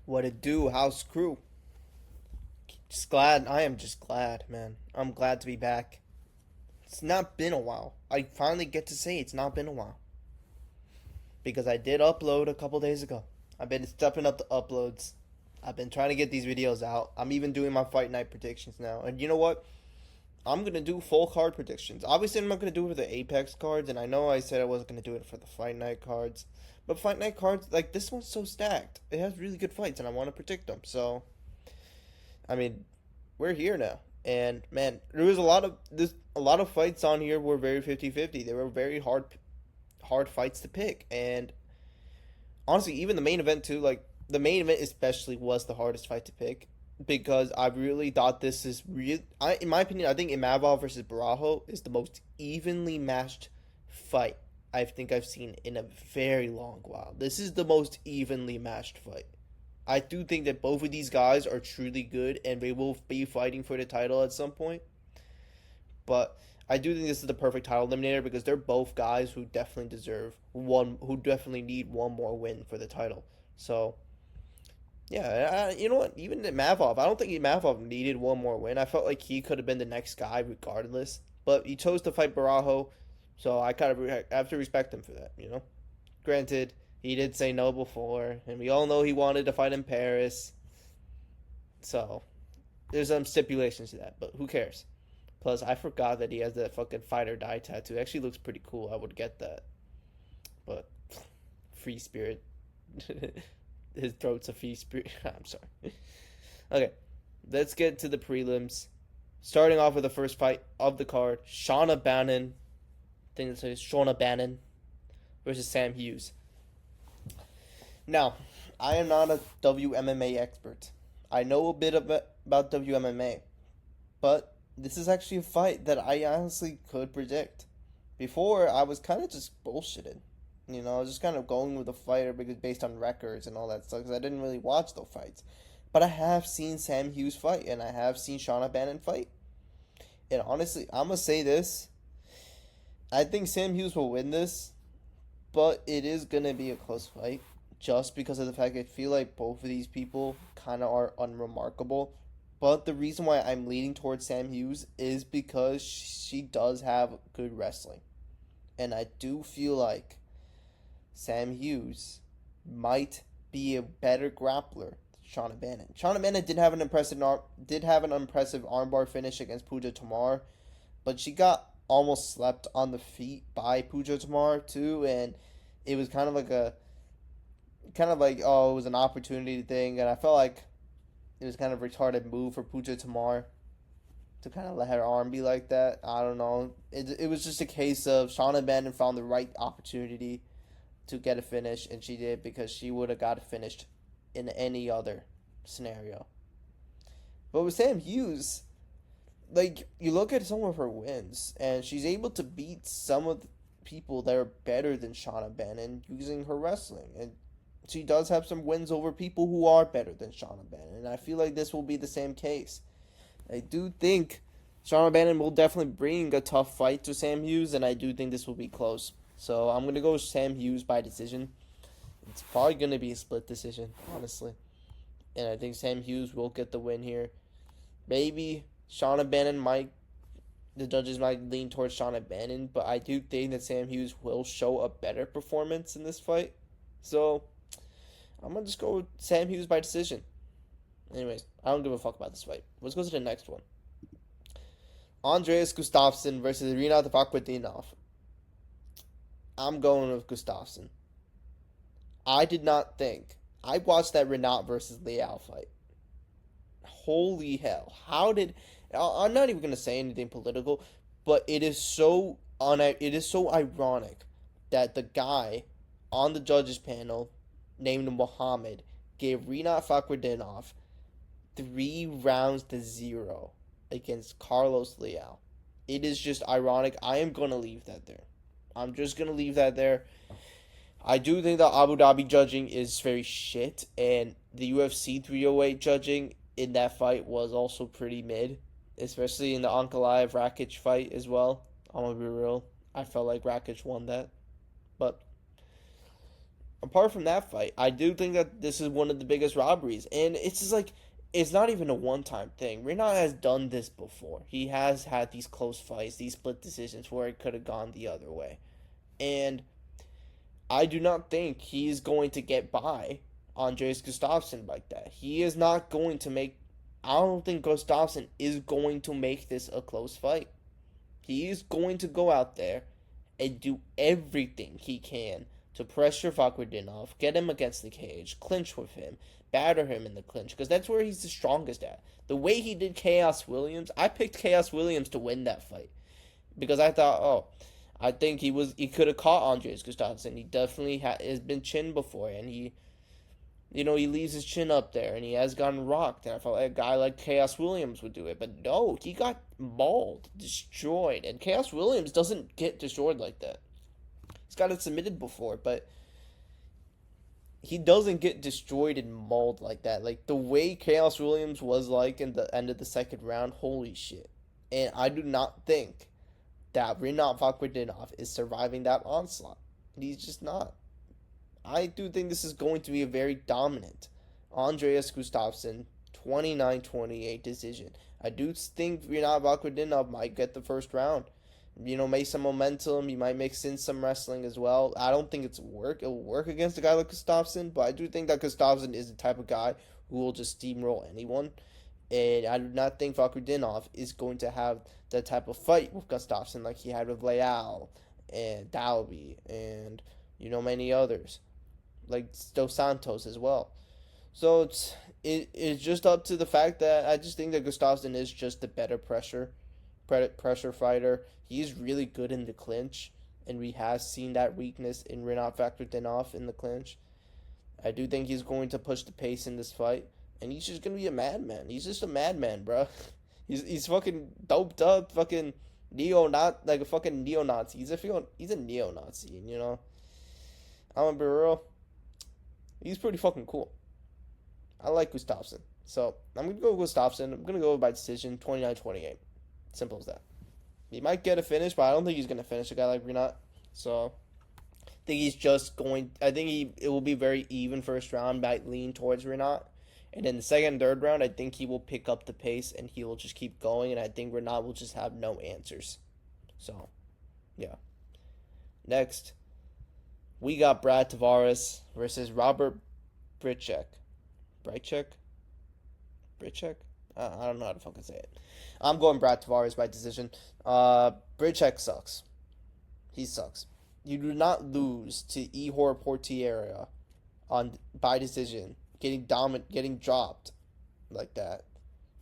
What it do? House crew? Just glad. I am just glad, man. I'm glad to be back. It's not been a while. I finally get to say it's not been a while. Because I did upload a couple days ago. I've been stepping up the uploads. I've been trying to get these videos out. I'm even doing my fight night predictions now. And you know what? I'm going to do full card predictions. Obviously, I'm not going to do it for the Apex cards. And I know I said I wasn't going to do it for the fight night cards. But fight night cards, like this one's so stacked. It has really good fights and I want to predict them. So, I mean, we're here now. And man, there was a lot of fights on here were very 50-50. They were very hard fights to pick. And honestly, even the main event too, like the main event especially was the hardest fight to pick because I really thought this is real. In my opinion, I think Imavov versus Borralho is the most evenly matched fight I think I've seen in a very long while. This is the most evenly matched fight. I do think that both of these guys are truly good and they will be fighting for the title at some point. But I do think this is the perfect title eliminator because they're both guys who definitely deserve one, who definitely need one more win for the title. So, yeah, you know what? Even Mavov, I don't think Mavov needed one more win. I felt like he could have been the next guy regardless. But he chose to fight Barajo, so I kind of have to respect him for that, you know? Granted, he did say no before, and we all know he wanted to fight in Paris. So, there's some stipulations to that, but who cares? Plus, I forgot that he has that fucking fight or die tattoo. It actually looks pretty cool. I would get that. But, free spirit. His throat's a free spirit. I'm sorry. Okay, let's get to the prelims. Starting off with the first fight of the card, Shauna Bannon. I think it's Shauna Bannon versus Sam Hughes. Now, I am not a WMMA expert. I know a bit about WMMA, but this is actually a fight that I honestly could predict. Before, I was kind of just bullshitted. You know, I was just kind of going with the fighter because based on records and all that stuff because I didn't really watch those fights. But I have seen Sam Hughes fight and I have seen Shauna Bannon fight. And honestly, I'm going to say this. I think Sam Hughes will win this, but it is going to be a close fight just because of the fact I feel like both of these people kind of are unremarkable. But the reason why I'm leaning towards Sam Hughes is because she does have good wrestling. And I do feel like Sam Hughes might be a better grappler than Shauna Bannon. Shauna Bannon did have an impressive armbar finish against Pooja Tamar, but she got almost slept on the feet by Pooja Tamar too, and it was it was an opportunity thing, and I felt like it was kind of a retarded move for Pooja Tamar to kind of let her arm be like that. I don't know. It was just a case of Shauna Bannon found the right opportunity to get a finish, and she did because she would have got it finished in any other scenario. But with Sam Hughes, like, you look at some of her wins, and she's able to beat some of the people that are better than Shauna Bannon using her wrestling. And she does have some wins over people who are better than Shauna Bannon. And I feel like this will be the same case. I do think Shauna Bannon will definitely bring a tough fight to Sam Hughes, and I do think this will be close. So I'm going to go with Sam Hughes by decision. It's probably going to be a split decision, honestly. And I think Sam Hughes will get the win here. Maybe Shauna Bannon the judges might lean towards Shauna Bannon, but I do think that Sam Hughes will show a better performance in this fight. So I'm going to just go with Sam Hughes by decision. Anyways, I don't give a fuck about this fight. Let's go to the next one. Andreas Gustafsson versus Rinat Vakhmetdinov. I'm going with Gustafsson. I did not think. I watched that Renat versus Leal fight. Holy hell. How did... I'm not even going to say anything political, but it is so ironic that the guy on the judges panel named Mohammed gave Rinat Fakhretdinov 3-0 against Carlos Leal. It is just ironic. I am going to leave that there. I'm just going to leave that there. I do think that Abu Dhabi judging is very shit, and the UFC 308 judging in that fight was also pretty mid, especially in the Ankalaev Rakic fight as well. I'm going to be real. I felt like Rakic won that. But apart from that fight, I do think that this is one of the biggest robberies, and it's just like it's not even a one-time thing. Renat has done this before. He has had these close fights, these split decisions where it could have gone the other way, and I do not think he's going to get by Andreas Gustafsson like that. He is not going to make. I don't think Gustafsson is going to make this a close fight. He is going to go out there and do everything he can to pressure Vakurdinov, get him against the cage, clinch with him, batter him in the clinch, because that's where he's the strongest at. The way he did Chaos Williams, I picked Chaos Williams to win that fight because I thought, oh, I think he could have caught Andreas Gustafsson. He definitely has been chinned before, and he leaves his chin up there, and he has gotten rocked. And I felt like a guy like Chaos Williams would do it, but no, he got mauled, destroyed, and Chaos Williams doesn't get destroyed like that. He's gotten submitted before, but he doesn't get destroyed and mauled like that. Like the way Chaos Williams was like in the end of the second round, holy shit. And I do not think that Rinat Vakurdinov is surviving that onslaught. He's just not. I do think this is going to be a very dominant Andreas Gustafsson 29-28 decision. I do think Rinat Vakurdinov might get the first round. Make some momentum. He might mix in some wrestling as well. I don't think it'll work against a guy like Gustafsson, but I do think that Gustafsson is the type of guy who will just steamroll anyone. And I do not think Vakurdinov is going to have that type of fight with Gustafsson like he had with Leal and Dalby and, many others. Like Dos Santos as well. So it's just up to the fact that I just think that Gustafsson is just the better pressure fighter. He's really good in the clinch, and we have seen that weakness in Rinat Vakurdinov in the clinch. I do think he's going to push the pace in this fight, and he's just going to be a madman. He's just a madman, bro. He's fucking doped up, fucking like a fucking neo-Nazi. He's a neo-Nazi, I'm gonna be real. He's pretty fucking cool. I like Gustafsson. So, I'm going to go with Gustafsson. I'm going to go by decision, 29-28. Simple as that. He might get a finish, but I don't think he's going to finish a guy like Rinat. So, I think it will be very even first round, might lean towards Rinat. And in the second and third round, I think he will pick up the pace and he will just keep going. And I think Rinat will just have no answers. So, yeah. Next, we got Brad Tavares versus Robert Britchek. Britchek? I don't know how to fucking say it. I'm going Brad Tavares by decision. Britchek sucks. He sucks. You do not lose to Ihor Portiera by decision, getting dropped like that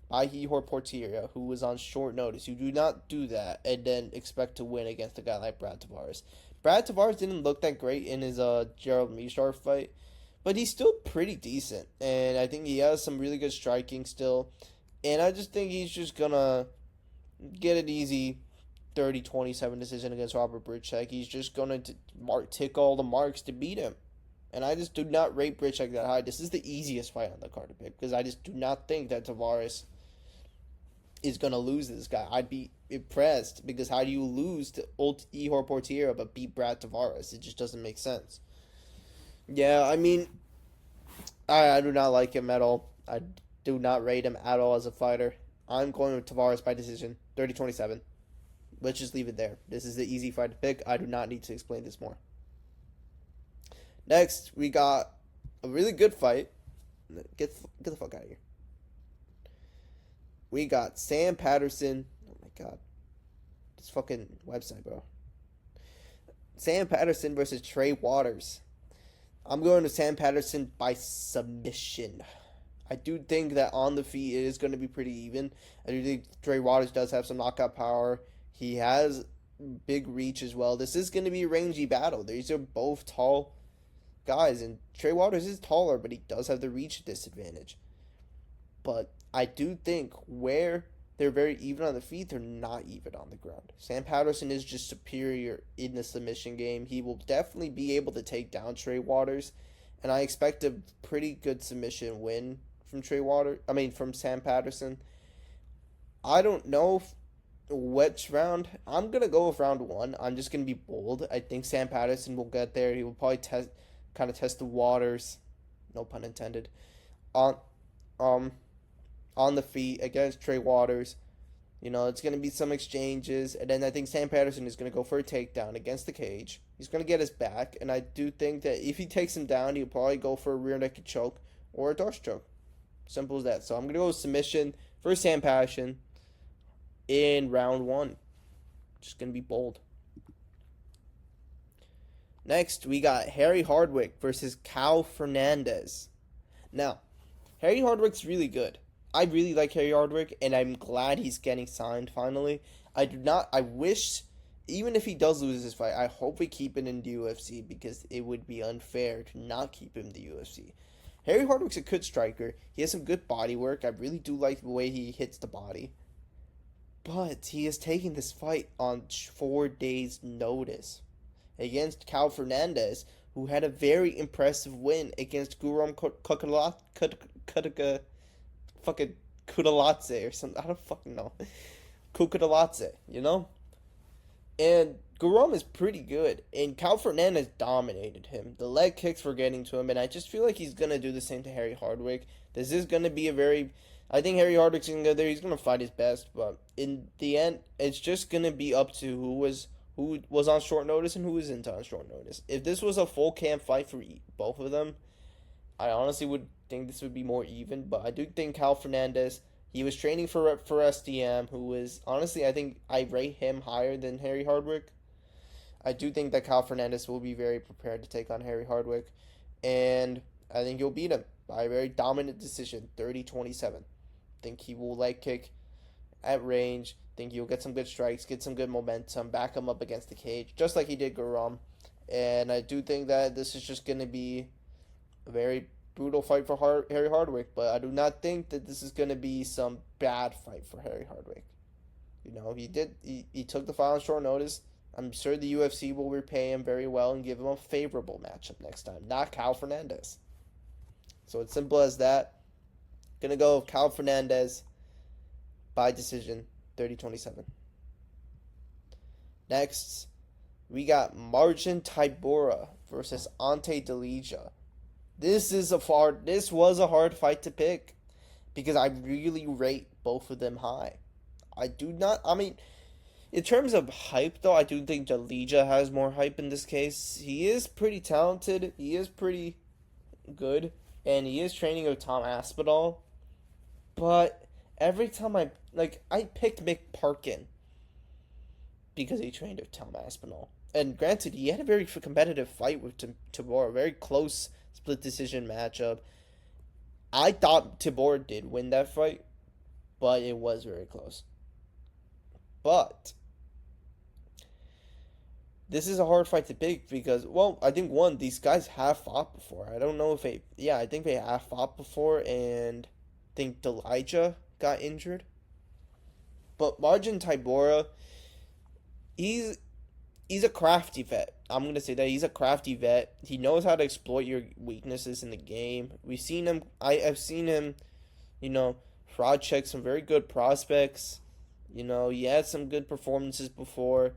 by Ihor Portiera, who was on short notice. You do not do that and then expect to win against a guy like Brad Tavares. Brad Tavares didn't look that great in his Gerald Mishar fight, but he's still pretty decent, and I think he has some really good striking still. And I just think he's just going to get an easy 30-27 decision against Robert Britchek. He's just going to tick all the marks to beat him. And I just do not rate Britchek that high. This is the easiest fight on the card to pick because I just do not think that Tavares is going to lose this guy. I'd be impressed because how do you lose to old Ihor Portiera but beat Brad Tavares? It just doesn't make sense. Yeah, I mean, I do not like him at all. I do not rate him at all as a fighter. I'm going with Tavares by decision, 30-27. Let's just leave it there. This is the easy fight to pick. I do not need to explain this more. Next, we got a really good fight. Get the fuck out of here. We got Sam Patterson. Oh my god. This fucking website, bro. Sam Patterson versus Trey Waters. I'm going to Sam Patterson by submission. I do think that on the feet it is going to be pretty even. I do think Trey Waters does have some knockout power. He has big reach as well. This is going to be a rangy battle. These are both tall guys, and Trey Waters is taller, but he does have the reach disadvantage. But I do think where they're very even on the feet, they're not even on the ground. Sam Patterson is just superior in the submission game. He will definitely be able to take down Trey Waters, and I expect a pretty good submission win from Sam Patterson. I don't know which round. I'm going to go with round one. I'm just going to be bold. I think Sam Patterson will get there. He will probably kind of test the waters, no pun intended, on um on the feet against Trey Waters. It's going to be some exchanges, and then I think Sam Patterson is going to go for a takedown against the cage. He's going to get his back, and I do think that if he takes him down, he'll probably go for a rear naked choke or a Dutch choke. Simple as that. So I'm going to go with submission for Sam Patterson in round one. Just going to be bold. Next, we got Harry Hardwick versus Cal Fernandez. Now, Harry Hardwick's really good. I really like Harry Hardwick, and I'm glad he's getting signed finally. I wish, even if he does lose this fight, I hope we keep it in the UFC because it would be unfair to not keep him in the UFC. Harry Hardwick's a good striker. He has some good body work. I really do like the way he hits the body. But he is taking this fight on 4 days' notice against Cal Fernandez, who had a very impressive win against Guram fucking Kudaladze or something. I don't fucking know. Kudaladze, And Guram is pretty good. And Cal Fernandez dominated him. The leg kicks were getting to him. And I just feel like he's going to do the same to Harry Hardwick. This is going to be I think Harry Hardwick's going to go there. He's going to fight his best. But in the end, it's just going to be up to who was on short notice and who isn't on short notice. If this was a full camp fight for both of them, I honestly would think this would be more even, but I do think Cal Fernandez, he was training for SDM, who is, honestly, I think I rate him higher than Harry Hardwick. I do think that Cal Fernandez will be very prepared to take on Harry Hardwick, and I think he'll beat him by a very dominant decision, 30-27. I think he will leg kick at range. I think he'll get some good strikes, get some good momentum, back him up against the cage, just like he did Guram. And I do think that this is just going to be a very brutal fight for Harry Hardwick, but I do not think that this is going to be some bad fight for Harry Hardwick. He took the fight on short notice. I'm sure the UFC will repay him very well and give him a favorable matchup next time, not Cal Fernandez. So it's simple as that. Gonna go with Cal Fernandez by decision, 30-27. Next, we got Marcin Tybura versus Ante Delija. This was a hard fight to pick because I really rate both of them high. In terms of hype though, I do think Delija has more hype in this case. He is pretty talented, he is pretty good, and he is training with Tom Aspinall. But every time I picked Mick Parkin because he trained with Tom Aspinall. And granted, he had a very competitive fight with Tybura, a very close split decision matchup. I thought Tybura did win that fight, but it was very close. But this is a hard fight to pick because, I think these guys have fought before. I don't know if I think they have fought before, and I think Delija got injured. But Marcin Tybura, he's a crafty vet. I'm going to say that he's a crafty vet. He knows how to exploit your weaknesses in the game. I've seen him, fraud check some very good prospects. He had some good performances before.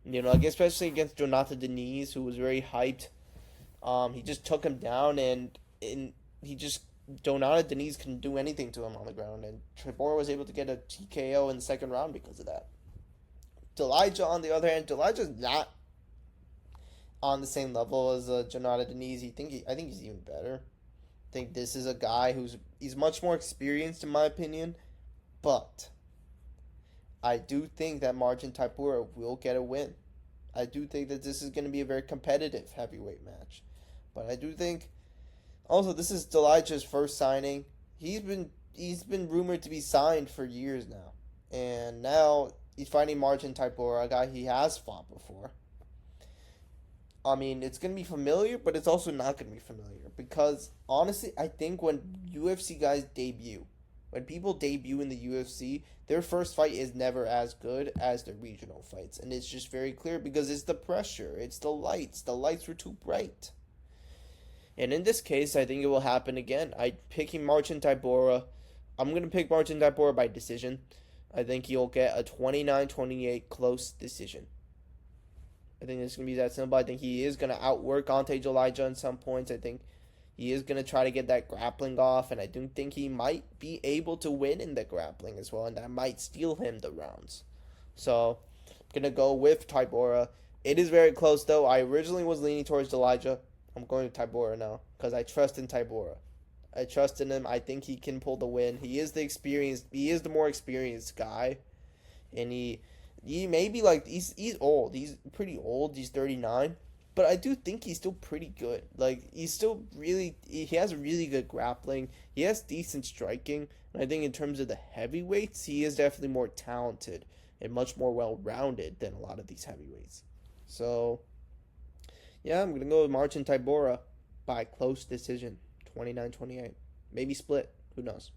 Especially against Jonathan Deniz, who was very hyped. He just took him down, and Jonathan Deniz couldn't do anything to him on the ground, and Tybura was able to get a TKO in the second round because of that. Delija, on the other hand, Delija's not on the same level as Jonathan Deniz. I think he's even better. I think this is a guy he's much more experienced in my opinion, but I do think that Marcin Tybura will get a win. I do think that this is going to be a very competitive heavyweight match, but I do think also this is Delija's first signing. He's been rumored to be signed for years now, and now he's fighting Marcin Tybura, a guy he has fought before. It's going to be familiar, but it's also not going to be familiar. Because, honestly, I think when UFC guys debut, when people debut in the UFC, their first fight is never as good as their regional fights. And it's just very clear because it's the pressure. It's the lights. The lights were too bright. And in this case, I think it will happen again. I'm picking Marcin Tybura. I'm going to pick Marcin Tybura by decision. I think he'll get a 29-28 close decision. I think it's going to be that simple. I think he is going to outwork Ante Elijah in some points. I think he is going to try to get that grappling off, and I do think he might be able to win in the grappling as well, and that might steal him the rounds. So, I'm going to go with Tybura. It is very close, though. I originally was leaning towards Elijah. I'm going with Tybura now because I trust in Tybura. I trust in him. I think he can pull the win. He is the more experienced guy, and he may be like he's old. He's pretty old. He's 39, but I do think he's still pretty good. Like he has really good grappling. He has decent striking, and I think in terms of the heavyweights, he is definitely more talented and much more well-rounded than a lot of these heavyweights. So, yeah, I'm gonna go with Marcin Tybura by close decision, 29-28, maybe split. Who knows?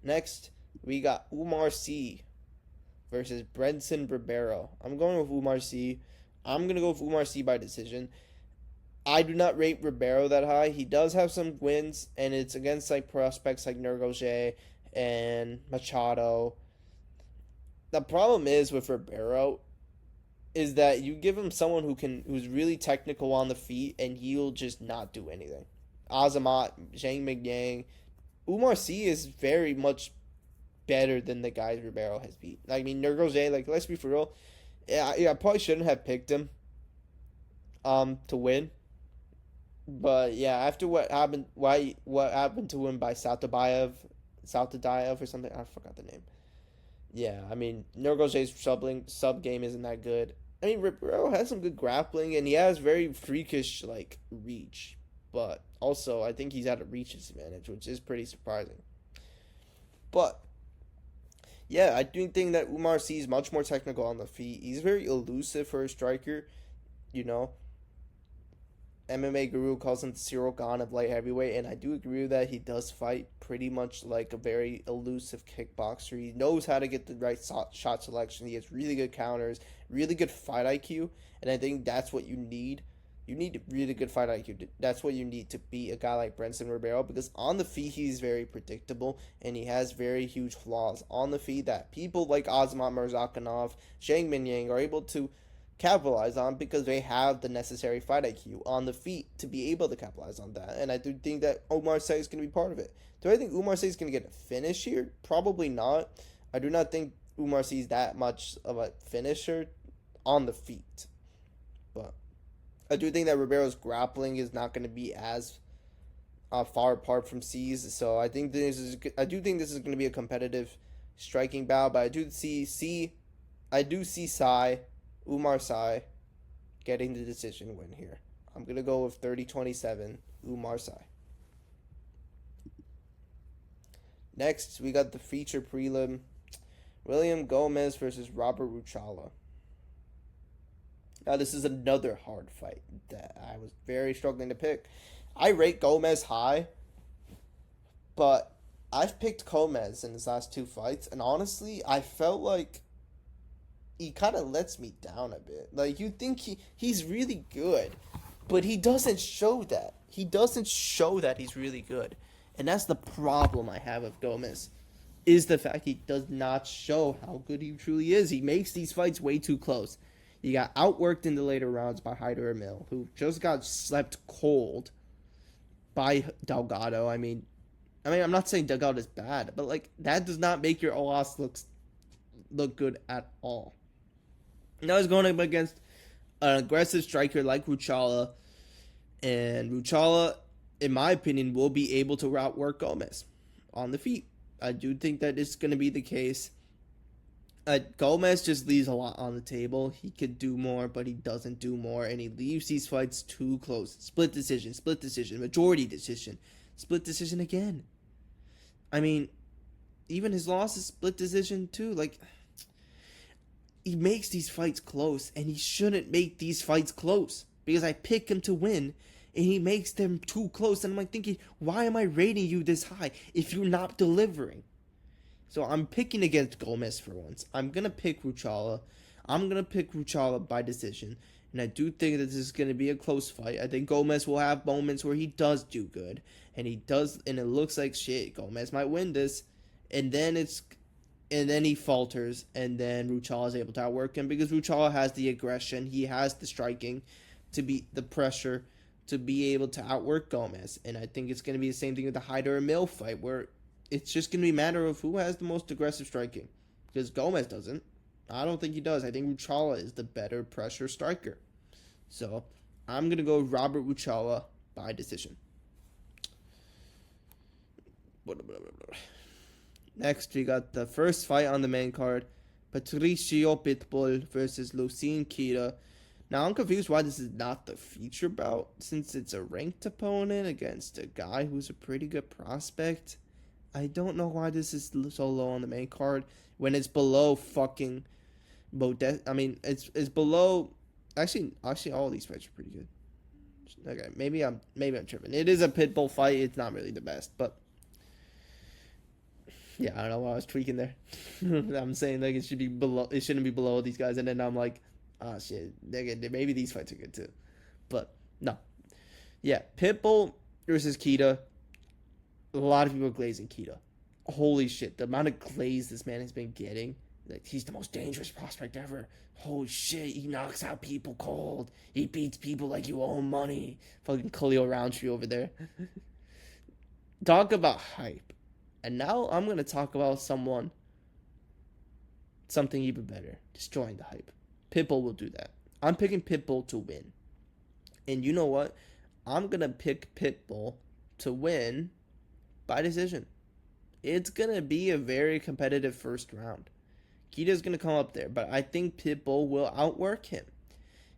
Next, we got Umar Sy versus Brenson Ribeiro. I'm going with Umar Sy. I'm going to go with Umar Sy by decision. I do not rate Ribeiro that high. He does have some wins, and it's against like prospects like Nergoje and Machado. The problem is with Ribeiro is that you give him someone who's really technical on the feet, and he'll just not do anything. Azamat, Zhang Mingyang, Umar Sy is very much better than the guys Ribeiro has beat. I mean, Nergoje, like, let's be for real. I probably shouldn't have picked him to win. But, yeah, after what happened to him by Saltabayev or something, I forgot the name. Yeah, I mean, Nergoje's sub game isn't that good. I mean, Ribeiro has some good grappling, and he has very freakish, like, reach. But also, I think he's at a reach disadvantage, which is pretty surprising. But, yeah, I do think that Umar Sy is much more technical on the feet. He's very elusive for a striker, you know. MMA Guru calls him the Cyril Gane of light heavyweight, and I do agree with that. He does fight pretty much like a very elusive kickboxer. He knows how to get the right shot selection. He has really good counters, really good fight IQ, and I think that's what you need. You need really good fight IQ. That's what you need to beat a guy like Brenson Ribeiro, because on the feet he's very predictable, and he has very huge flaws on the feet that people like Azamat Murzakanov, Zhang Mingyang are able to capitalize on because they have the necessary fight IQ on the feet to be able to capitalize on that. And I do think that Umar Sy is going to be part of it. Do I think Umar Sy is going to get a finish here? Probably not. I do not think Umar Sy is that much of a finisher on the feet. But I do think that Ribeiro's grappling is not going to be as far apart from Sy's. So I do think this is going to be a competitive striking bout. But I do see Umar Sy getting the decision win here. I'm going to go with 30-27, Umar Sy. Next, we got the feature prelim. William Gomez versus Robert Ruchala. Now, this is another hard fight that I was very struggling to pick. I rate Gomez high, but I've picked Gomez in his last two fights, and honestly, I felt like he kind of lets me down a bit. Like, you think he's really good, but he doesn't show that. He doesn't show that he's really good. And that's the problem I have with Gomez, is the fact he does not show how good he truly is. He makes these fights way too close. He got outworked in the later rounds by Haider Emil, who just got slept cold by Delgado. I mean, I'm not saying Delgado is bad, but, like, that does not make your loss look good at all. Now he's going up against an aggressive striker like Ruchala, and Ruchala, in my opinion, will be able to outwork Gomez on the feet. I do think that is going to be the case. Gomez just leaves a lot on the table. He could do more, but he doesn't do more, and he leaves these fights too close. Split decision, majority decision, split decision again. I mean, even his loss is split decision too. Like, he makes these fights close, and he shouldn't make these fights close, because I pick him to win, and he makes them too close, and I'm like thinking, why am I rating you this high if you're not delivering? So I'm picking against Gomez for once. I'm going to pick Ruchala. I'm going to pick Ruchala by decision, and I do think that this is going to be a close fight. I think Gomez will have moments where he does do good, and it looks like shit, Gomez might win this, and then and then he falters, and then Ruchala is able to outwork him because Ruchala has the aggression, he has the striking, to beat the pressure, to be able to outwork Gomez. And I think it's going to be the same thing with the Hyder and Mill fight, where it's just going to be a matter of who has the most aggressive striking, because Gomez doesn't. I don't think he does. I think Ruchala is the better pressure striker. So I'm going to go Robert Ruchala by decision. Next, we got the first fight on the main card, Patricio Pitbull versus Lucien Kita. Now, I'm confused why this is not the feature bout, since it's a ranked opponent against a guy who's a pretty good prospect. I don't know why this is so low on the main card when it's below fucking it's below. Actually, all these fights are pretty good. Okay, maybe I'm tripping. It is a Pitbull fight. It's not really the best, but yeah, I don't know why I was tweaking there. I'm saying like it should be below. It shouldn't be below these guys, and then I'm like, oh shit, maybe these fights are good too, but no. Yeah, Pitbull versus Kita. A lot of people are glazing Kita. Holy shit, the amount of glaze this man has been getting. Like, he's the most dangerous prospect ever. Holy shit, he knocks out people cold. He beats people like you owe him money. Fucking Khalil Roundtree over there. Talk about hype. And now I'm going to talk about something even better. Destroying the hype. Pitbull will do that. I'm picking Pitbull to win. And you know what? I'm going to pick Pitbull to win by decision. It's going to be a very competitive first round. Kita's going to come up there, but I think Pitbull will outwork him.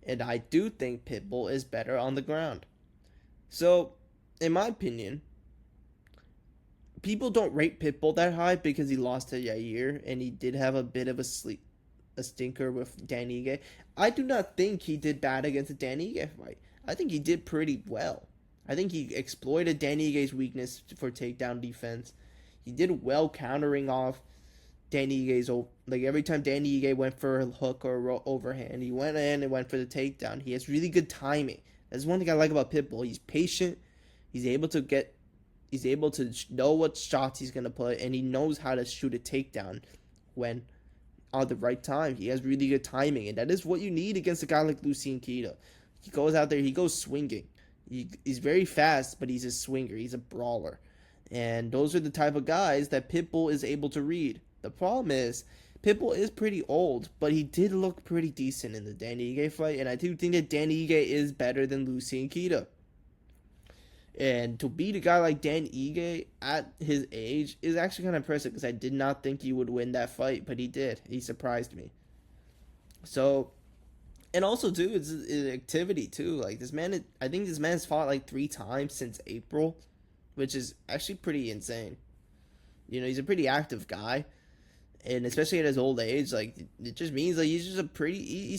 And I do think Pitbull is better on the ground. So, in my opinion, people don't rate Pitbull that high because he lost to Yair, and he did have a bit of a stinker with Dan Ige. I do not think he did bad against the Dan Ige fight. I think he did pretty well. I think he exploited Dan Ige's weakness for takedown defense. He did well countering off Dan Ige's, like every time Dan Ige went for a hook or a overhand, he went in and went for the takedown. He has really good timing. That's one thing I like about Pitbull. He's patient. He's able to know what shots he's going to put, and he knows how to shoot a takedown when on the right time. He has really good timing, and that is what you need against a guy like Lucien Kita. He goes out there, he goes swinging. He's very fast, but he's a swinger. He's a brawler. And those are the type of guys that Pitbull is able to read. The problem is, Pitbull is pretty old, but he did look pretty decent in the Dan Ige fight, and I do think that Dan Ige is better than Lucien Kita. And to beat a guy like Dan Ige at his age is actually kind of impressive, because I did not think he would win that fight, but he did. He surprised me. So, and also too, it's activity too. Like I think this man's fought like 3 times since April, which is actually pretty insane. You know, he's a pretty active guy, and especially at his old age, like it just means like he's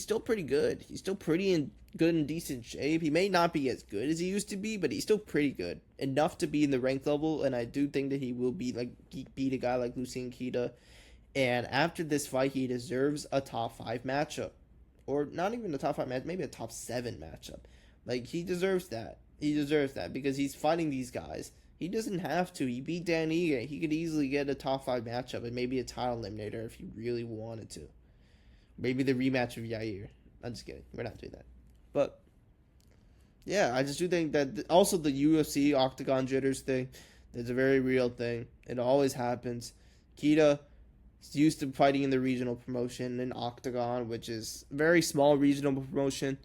still pretty good. He's still pretty good and decent shape. He may not be as good as he used to be, but he's still pretty good enough to be in the ranked level. And I do think that he will beat a guy like Lucien Kita. And after this fight, he deserves a top 5 matchup, or not even a top 5 match, maybe a top 7 matchup. Like, he deserves that. He deserves that because he's fighting these guys. He doesn't have to. He beat Dan Ige. He could easily get a top 5 matchup and maybe a title eliminator if he really wanted to. Maybe the rematch of Yair. I'm just kidding. We're not doing that. But, yeah, I just do think that also the UFC Octagon Jitters thing is a very real thing. It always happens. Kita is used to fighting in the regional promotion in Octagon, which is a very small regional promotion.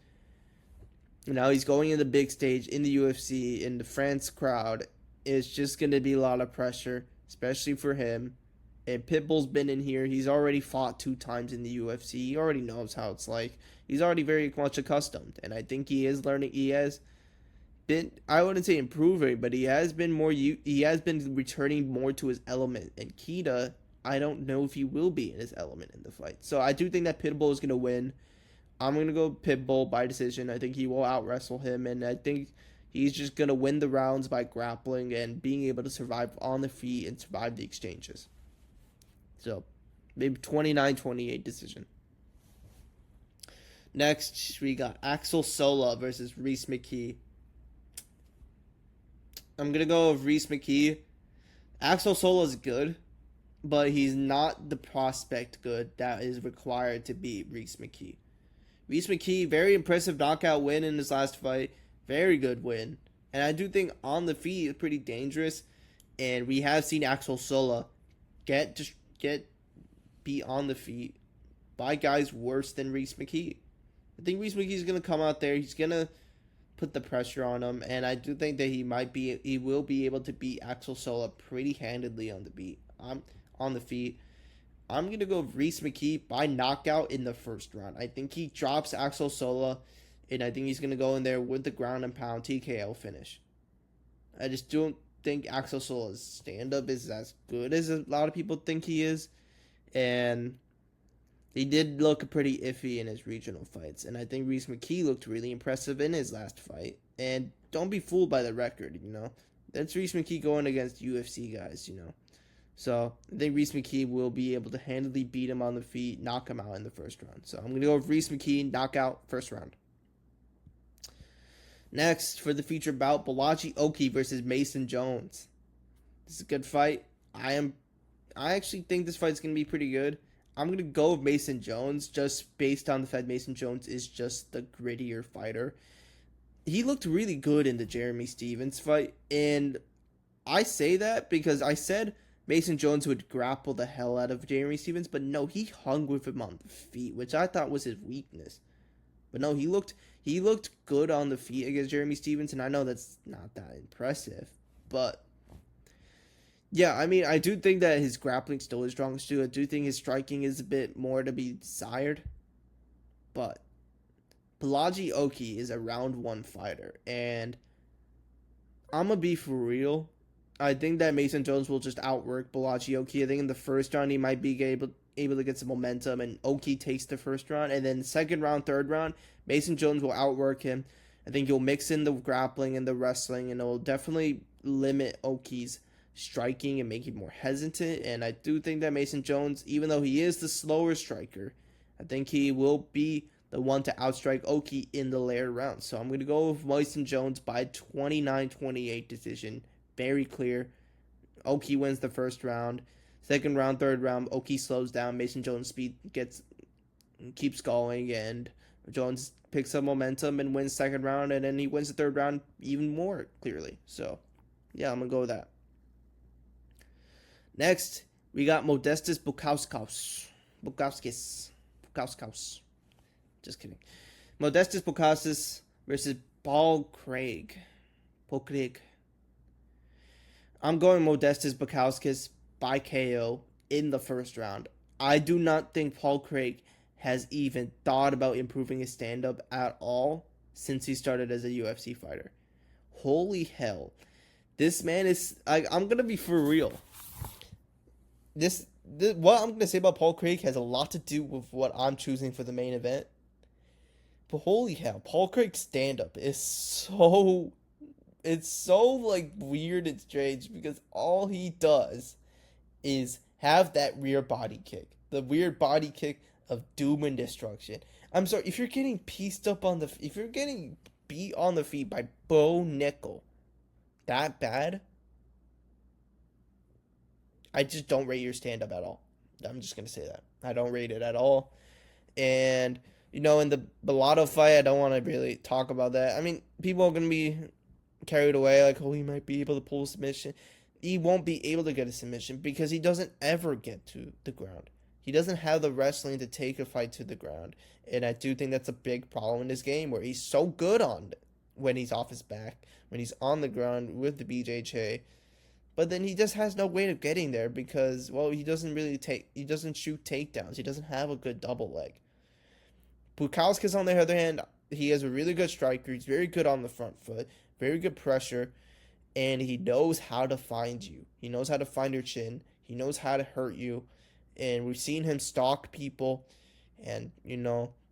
And now he's going in the big stage in the UFC, in the France crowd. It's just going to be a lot of pressure, especially for him. And Pitbull's been in here. He's already fought 2 times in the UFC. He already knows how it's like. He's already very much accustomed. And I think he is learning. He has been, I wouldn't say improving, but he has been returning more to his element. And Kita, I don't know if he will be in his element in the fight. So I do think that Pitbull is going to win. I'm going to go Pitbull by decision. I think he will out-wrestle him. And I think he's just going to win the rounds by grappling and being able to survive on the feet and survive the exchanges. So, maybe 29-28 decision. Next, we got Axel Sola versus Reese McKee. I'm going to go with Reese McKee. Axel Sola is good. but he's not the prospect good that is required to beat Reese McKee. Reese McKee, very impressive knockout win in his last fight. Very good win. And I do think on the feet is pretty dangerous. And we have seen Axel Sola get beat on the feet by guys worse than Reese McKee. I think Reese McKee is gonna come out there. He's gonna put the pressure on him, and I do think that he will be able to beat Axel Sola pretty handedly on the beat. On the feet. I'm gonna go Reese McKee by knockout in the first round. I think he drops Axel Sola, and I think he's gonna go in there with the ground and pound TKO finish. I just don't think Axel Sola's stand up is as good as a lot of people think he is, and he did look pretty iffy in his regional fights, and I think Reese McKee looked really impressive in his last fight. And don't be fooled by the record, That's Reese McKee going against UFC guys. So I think Reese McKee will be able to handily beat him on the feet, knock him out in the first round. So I'm going to go with Reese McKee, knockout, first round. Next, for the feature bout, Balaji Oki versus Mason Jones. This is a good fight. I actually think this fight's going to be pretty good. I'm going to go with Mason Jones just based on the fact Mason Jones is just the grittier fighter. He looked really good in the Jeremy Stephens fight, and I say that because I said Mason Jones would grapple the hell out of Jeremy Stephens, but no, he hung with him on the feet, which I thought was his weakness. But no, he looked good on the feet against Jeremy Stephens, and I know that's not that impressive, but yeah, I mean, I do think that his grappling still is strong too. I do think his striking is a bit more to be desired, but Balaji Oki is a round one fighter, and I'm gonna be for real. I think that Mason Jones will just outwork Balaji Oki. I think in the first round he might be able to get some momentum, and Oki takes the first round, and then second round, third round, Mason Jones will outwork him. I think he'll mix in the grappling and the wrestling, and it will definitely limit Oki's striking and make him more hesitant. And I do think that Mason Jones, even though he is the slower striker, I think he will be the one to outstrike Oki in the later rounds. So I'm going to go with Mason Jones by 29-28 decision. Very clear. Oki wins the first round. Second round, third round, Oki slows down. Mason Jones' speed keeps going, and Jones picks up momentum and wins second round, and then he wins the third round even more clearly. So, yeah, I'm going to go with that. Next, we got Modestas Bukauskas. Just kidding. Modestas Bukauskas versus Paul Craig. I'm going Modestas Bukauskas by KO in the first round. I do not think Paul Craig has even thought about improving his stand-up at all since he started as a UFC fighter. Holy hell. This man is... I'm going to be for real. What I'm going to say about Paul Craig has a lot to do with what I'm choosing for the main event. But holy hell, Paul Craig's stand-up is so... It's so, weird and strange because all he does is have that rear body kick. The weird body kick of doom and destruction. I'm sorry, if you're getting pieced up if you're getting beat on the feet by Bo Nickel that bad, I just don't rate your stand-up at all. I'm just going to say that. I don't rate it at all. And, in the Borralho fight, I don't want to really talk about that. I mean, people are going to be carried away, he might be able to pull a submission. He won't be able to get a submission because he doesn't ever get to the ground. He doesn't have the wrestling to take a fight to the ground. And I do think that's a big problem in his game, where he's so good on it when he's off his back, when he's on the ground with the BJJ. But then he just has no way of getting there because, he doesn't shoot takedowns. He doesn't have a good double leg. Bukauskas, on the other hand, he has a really good striker. He's very good on the front foot, very good pressure, and he knows how to find you. He knows how to find your chin. He knows how to hurt you. And we've seen him stalk people and,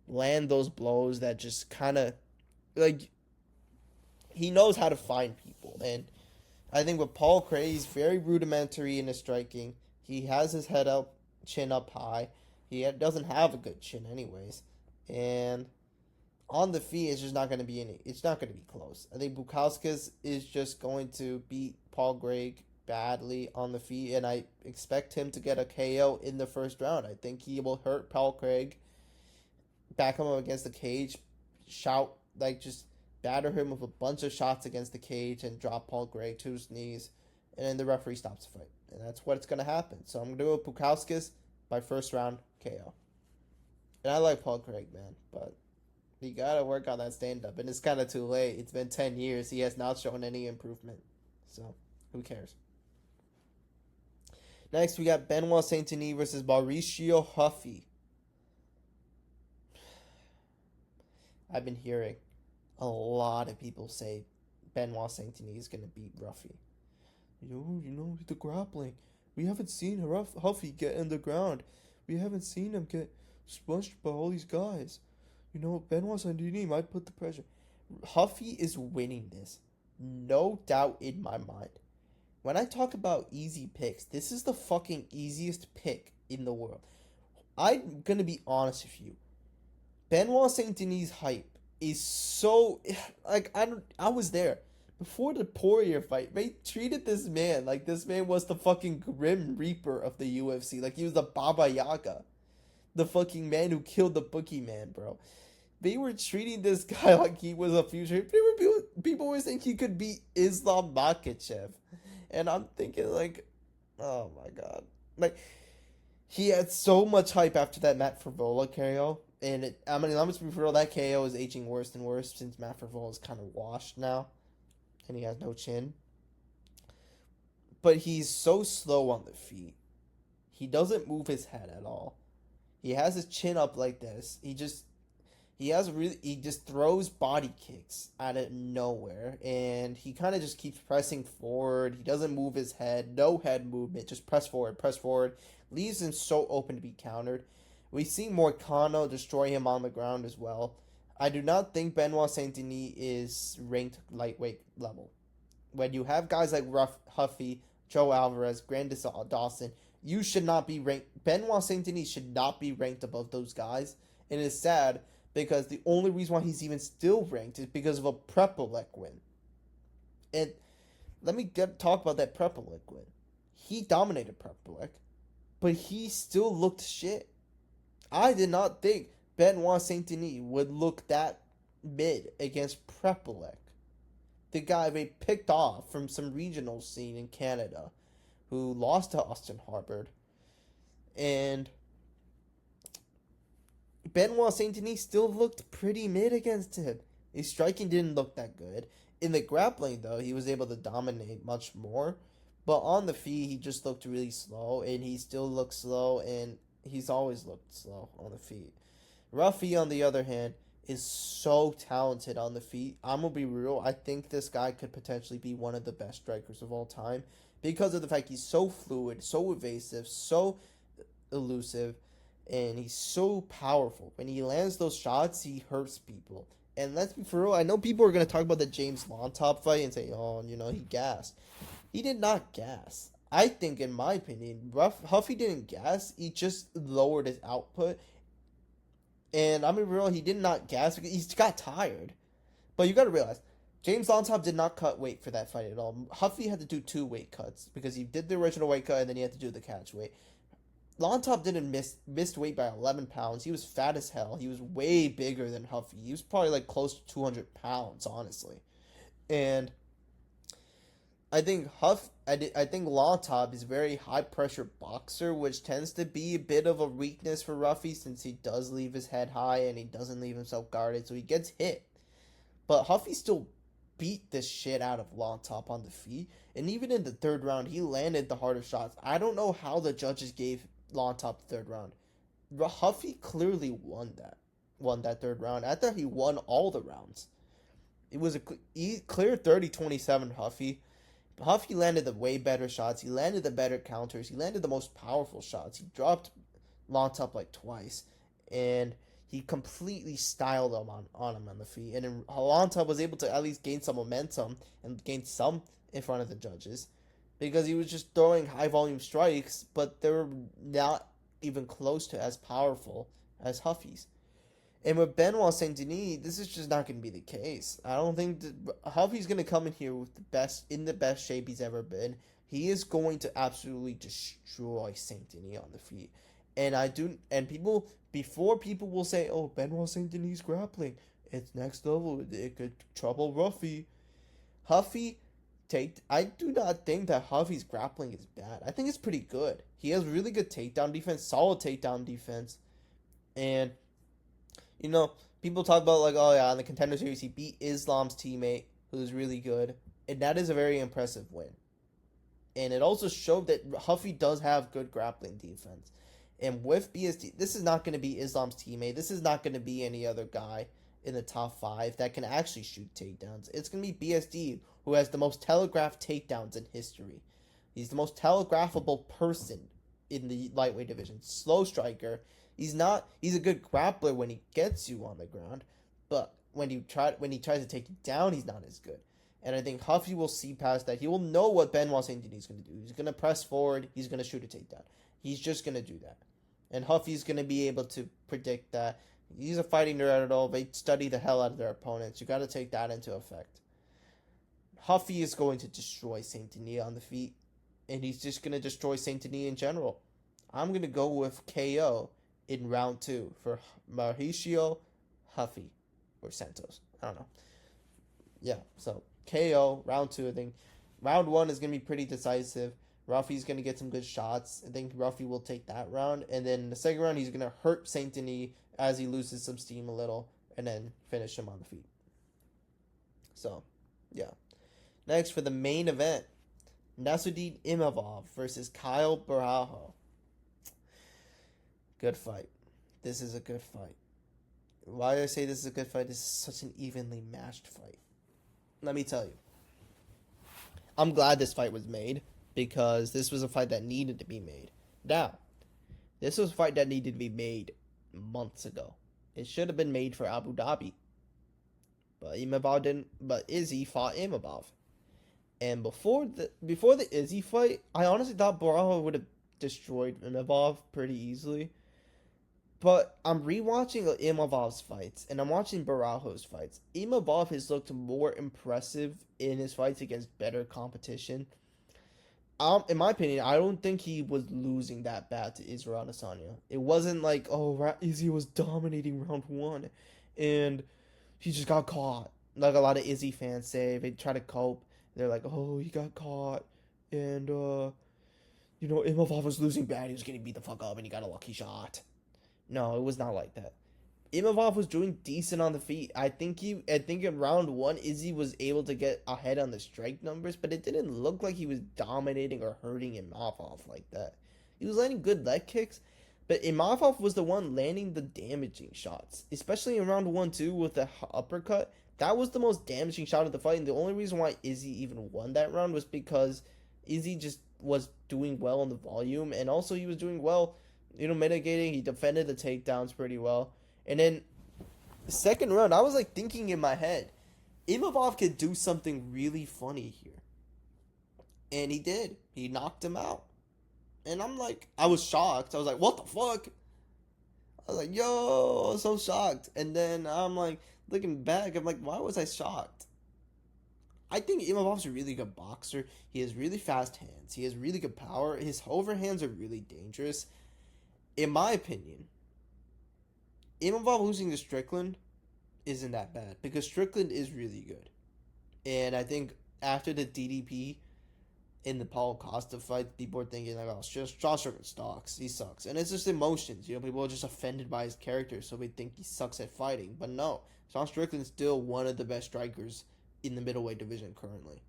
land those blows that just kind of, he knows how to find people. And I think with Paul Craig, he's very rudimentary in his striking. He has his head up, chin up high. He doesn't have a good chin anyways. And on the feet, it's just not going to be close. I think Bukauskas is just going to beat Paul Craig badly on the feet, and I expect him to get a KO in the first round. I think he will hurt Paul Craig, back him up against the cage, shout, like, just batter him with a bunch of shots against the cage and drop Paul Craig to his knees, and then the referee stops the fight. And that's what's going to happen. So I'm going to go with Bukauskas by first round KO. And I like Paul Craig, man, but you got to work on that stand-up, and it's kind of too late. It's been 10 years. He has not shown any improvement. So, who cares? Next, we got Benoit Saint-Denis versus Mauricio Huffy. I've been hearing a lot of people say Benoit Saint-Denis is going to beat Ruffy. The grappling. We haven't seen Huffy get in the ground. We haven't seen him get smushed by all these guys. Benoit Saint-Denis might put the pressure. Huffy is winning this. No doubt in my mind. When I talk about easy picks, this is the fucking easiest pick in the world. I'm going to be honest with you. Benoit Saint-Denis' hype is so... Like, I was there. Before the Poirier fight, they treated this man like this man was the fucking Grim Reaper of the UFC. Like, he was the Baba Yaga. The fucking man who killed the boogeyman, bro. They were treating this guy like he was a future. People were saying he could beat Islam Makhachev. And I'm thinking, like, oh my god. Like, he had so much hype after that Matt Frevola KO. And I'm just be real, that KO is aging worse and worse since Matt Frevola is kind of washed now. And he has no chin. But he's so slow on the feet. He doesn't move his head at all. He has his chin up like this. He just throws body kicks out of nowhere, and he kind of just keeps pressing forward. He doesn't move his head, no head movement, just press forward, leaves him so open to be countered. We see Moicano destroy him on the ground as well. I do not think Benoit Saint-Denis is ranked lightweight level. When you have guys like Huffy, Joe Alvarez, Grandis Dawson, you should not be ranked. Benoit Saint-Denis should not be ranked above those guys, and it's sad because the only reason why he's even still ranked is because of a Prepolek win. And let me talk about that Prepolek win. He dominated Prepolek, but he still looked shit. I did not think Benoit Saint-Denis would look that mid against Prepolek, the guy they picked off from some regional scene in Canada, who lost to Austin Harbord. And Benoit Saint-Denis still looked pretty mid against him. His striking didn't look that good. In the grappling, though, he was able to dominate much more. But on the feet, he just looked really slow, and he still looks slow, and he's always looked slow on the feet. Ruffy, on the other hand, is so talented on the feet. I'm going to be real. I think this guy could potentially be one of the best strikers of all time because of the fact he's so fluid, so evasive, so elusive, and he's so powerful. When he lands those shots, he hurts people. And let's be for real, I know people are going to talk about the James Lontop fight and say, oh, he gassed. He did not gas. I think, in my opinion, Huffy didn't gas. He just lowered his output. And I'm real, he did not gas. He got tired. But you got to realize, James Lontop did not cut weight for that fight at all. Huffy had to do 2 weight cuts because he did the original weight cut and then he had to do the catch weight. Lontop didn't missed weight by 11 pounds. He was fat as hell. He was way bigger than Huffy. He was probably like close to 200 pounds, honestly. And I think Lontop is a very high pressure boxer, which tends to be a bit of a weakness for Ruffy since he does leave his head high and he doesn't leave himself guarded, so he gets hit. But Huffy still beat the shit out of Lontop on the feet, and even in the third round, he landed the harder shots. I don't know how the judges gave Lontop the third round. Huffy clearly won that third round. I thought he won all the rounds. It was a clear 30-27 Huffy. Huffy landed the way better shots. He landed the better counters. He landed the most powerful shots. He dropped Lontop like twice, and he completely styled him on him on the feet. And then Lontop was able to at least gain some momentum and gain some in front of the judges because he was just throwing high volume strikes, but they were not even close to as powerful as Huffy's. And with Benoit Saint Denis, this is just not going to be the case. I don't think that Huffy's going to come in here with the best shape he's ever been. He is going to absolutely destroy Saint Denis on the feet. And people, before people will say, oh, Benoit Saint Denis grappling, it's next level, it could trouble Huffy, I do not think that Huffy's grappling is bad. I think it's pretty good. He has really good takedown defense, solid takedown defense. And you know, people talk about like, oh yeah, in the Contender Series he beat Islam's teammate, who's really good, and that is a very impressive win. And it also showed that Huffy does have good grappling defense. And with BSD, this is not going to be Islam's teammate. This is not going to be any other guy in the top 5 that can actually shoot takedowns. It's going to be BSD, who has the most telegraphed takedowns in history. He's the most telegraphable person in the lightweight division. Slow striker. He's a good grappler when he gets you on the ground, but when he tries to take you down, he's not as good. And I think Huffy will see past that. He will know what Benoit Saint Denis is going to do. He's going to press forward. He's going to shoot a takedown. He's just going to do that. And Huffy's going to be able to predict that. He's a fighting nerd at all. They study the hell out of their opponents. You got to take that into effect. Huffy is going to destroy Saint Denis on the feet. And he's just going to destroy Saint Denis in general. I'm going to go with KO in round 2 for Mauricio Huffy or Santos. I don't know. Yeah, so KO, round 2, I think. Round 1 is going to be pretty decisive. Ruffy's going to get some good shots. I think Ruffy will take that round. And then in the second round, he's going to hurt Saint Denis as he loses some steam a little. And then finish him on the feet. So, yeah. Next, for the main event, Nasruddin Imavov versus Kyle Borralho. Good fight. This is a good fight. Why do I say this is a good fight? This is such an evenly matched fight. Let me tell you. I'm glad this fight was made because this was a fight that needed to be made. Now, this was a fight that needed to be made months ago. It should have been made for Abu Dhabi. But Imavov didn't. But Izzy fought Imavov. And before the Izzy fight, I honestly thought Borralho would have destroyed Imavov pretty easily. But I'm rewatching Imavov's fights, and I'm watching Borralho's fights. Imavov has looked more impressive in his fights against better competition. In my opinion, I don't think he was losing that bad to Israel Adesanya. It wasn't like, oh, Izzy was dominating round 1, and he just got caught. Like a lot of Izzy fans say, they try to cope. They're like, oh, he got caught, and Imavov was losing bad. He was getting beat the fuck up, and he got a lucky shot. No, it was not like that. Imavov was doing decent on the feet. I think in round 1, Izzy was able to get ahead on the strike numbers, but it didn't look like he was dominating or hurting Imavov like that. He was landing good leg kicks, but Imavov was the one landing the damaging shots, especially in round 1 too with the uppercut. That was the most damaging shot of the fight, and the only reason why Izzy even won that round was because Izzy just was doing well on the volume, and also he was doing well, mitigating. He defended the takedowns pretty well. And then the second round, I was like thinking in my head, Imavov could do something really funny here. And he did. He knocked him out. And I was shocked. I was like, what the fuck? I was like, yo, I was so shocked. And then I'm like, looking back, I'm like, why was I shocked? I think Imavov's a really good boxer. He has really fast hands. He has really good power. His overhands are really dangerous. In my opinion, Imavov losing to Strickland isn't that bad because Strickland is really good. And I think after the DDP in the Paulo Costa fight, people are thinking like, oh, Sean Strickland sucks. He sucks. And it's just emotions. People are just offended by his character, so they think he sucks at fighting. But no, Sean Strickland's still one of the best strikers in the middleweight division currently.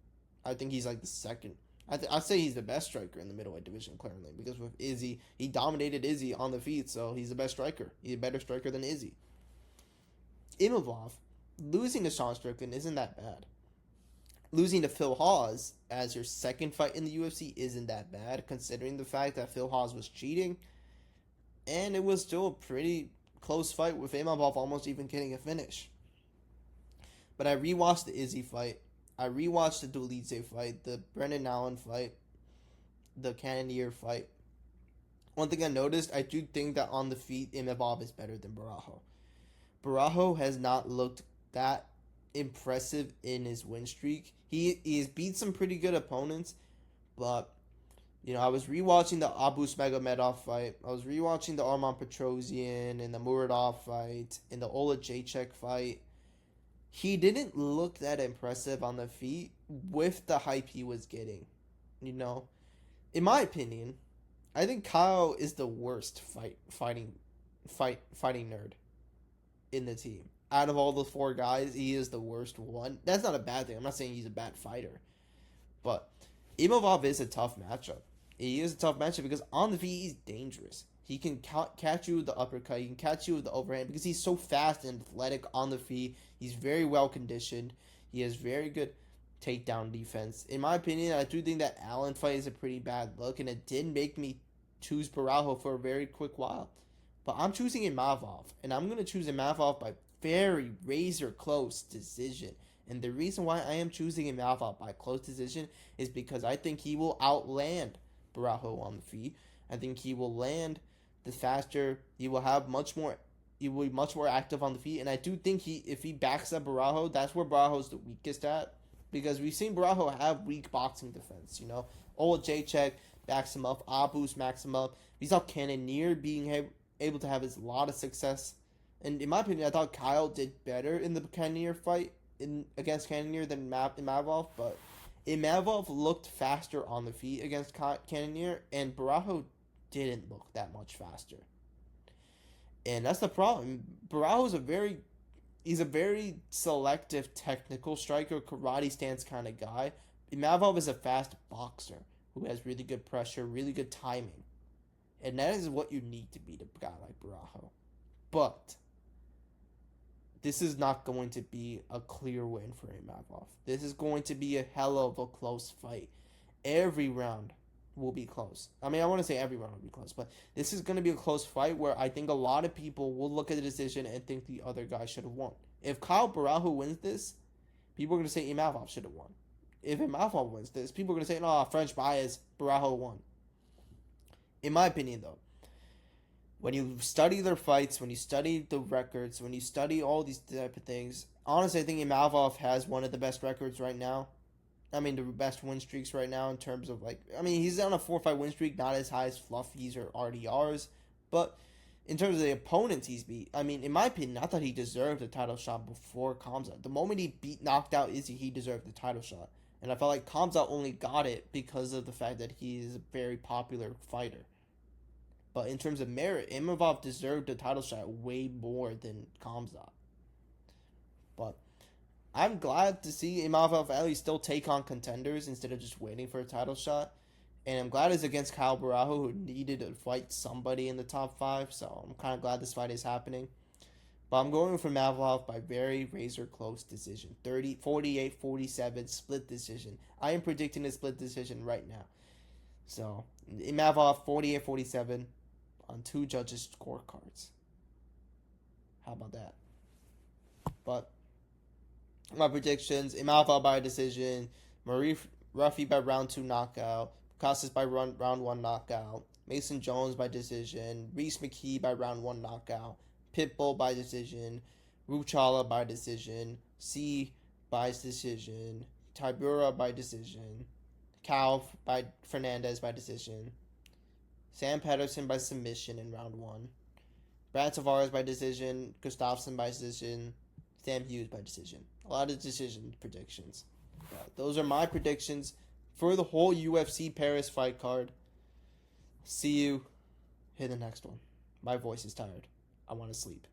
I think he's like the second. I'd say he's the best striker in the middleweight division currently because with Izzy, he dominated Izzy on the feet, so he's the best striker. He's a better striker than Izzy. Imavov, losing to Sean Strickland isn't that bad. Losing to Phil Hawes as your second fight in the UFC isn't that bad, considering the fact that Phil Hawes was cheating, and it was still a pretty close fight with Imavov almost even getting a finish. But I rewatched the Izzy fight. I rewatched the Dolidze fight, the Brendan Allen fight, the Cannonier fight. One thing I noticed, I do think that on the feet, Imavov is better than Borralho. Borralho has not looked that impressive in his win streak. He has beat some pretty good opponents, but I was rewatching the Abus Magomedov fight. I was rewatching the Arman Petrosian and the Muradov fight and the Ola Jacek fight. He didn't look that impressive on the feet with the hype he was getting. You know, in my opinion, I think Kyle is the worst fighting nerd in the team. Out of all the four guys, he is the worst one. That's not a bad thing. I'm not saying he's a bad fighter, but Imavov is a tough matchup. He is a tough matchup because on the feet he's dangerous. He can catch you with the uppercut. He can catch you with the overhand because he's so fast and athletic on the feet. He's very well conditioned. He has very good takedown defense. In my opinion, I do think that Allen fight is a pretty bad look, and it did make me choose Borralho for a very quick while. But I'm choosing Imavov, and I'm going to choose Imavov by very razor close decision. And the reason why I am choosing Imavov by close decision is because I think he will outland Borralho on the feet. I think he will land the faster. He will have much more. He will be much more active on the feet, and I do think if he backs up Borralho, that's where Borralho's the weakest at, because we've seen Borralho have weak boxing defense. Ola Jacek backs him up, Abus backs him up. We saw Cannonier being able to have a lot of success, and in my opinion, I thought Kyle did better in the Cannonier fight against Cannonier than Imavov, but Imavov looked faster on the feet against Cannonier, and Borralho didn't look that much faster. And that's the problem. Borralho is he's a very selective technical striker, karate stance kind of guy. Imavov is a fast boxer who has really good pressure, really good timing. And that is what you need to beat a guy like Borralho. But this is not going to be a clear win for Imavov. This is going to be a hell of a close fight. Every round will be close. I mean, I want to say every round will be close, but this is going to be a close fight where I think a lot of people will look at the decision and think the other guy should have won. If Kyle Borralho wins this, people are going to say Imavov should have won. If Imavov wins this, people are going to say, no, French bias, Borralho won. In my opinion, though, when you study their fights, when you study the records, when you study all these type of things, honestly, I think Imavov has one of the best records right now. I mean, the best win streaks right now in terms of, he's on a 4-5 win streak, not as high as Fluffy's or RDR's, but in terms of the opponents he's beat, I mean, in my opinion, I thought he deserved a title shot before Khamzat. The moment he knocked out Izzy, he deserved the title shot. And I felt like Khamzat only got it because of the fact that he is a very popular fighter. But in terms of merit, Imavov deserved a title shot way more than Khamzat. But I'm glad to see Imavov at least still take on contenders instead of just waiting for a title shot. And I'm glad it's against Kyle Borralho, who needed to fight somebody in the top 5. So I'm kind of glad this fight is happening. But I'm going for Imavov by very razor close decision. 48-47 split decision. I am predicting a split decision right now. So Imavov 48-47 on 2 judges' scorecards. How about that? But my predictions: Imavov by decision, Ruffy by round 2 knockout, Casas by round 1 knockout, Mason Jones by decision, Reese McKee by round 1 knockout, Pitbull by decision, Ruchala by decision, C by decision, Tybura by decision, Cal by Fernandez by decision, Sam Patterson by submission in round 1, Brad Tavares by decision, Gustafsson by decision, Sam Hughes by decision. A lot of decision predictions. Those are my predictions for the whole UFC Paris fight card. See you in the next one. My voice is tired. I want to sleep.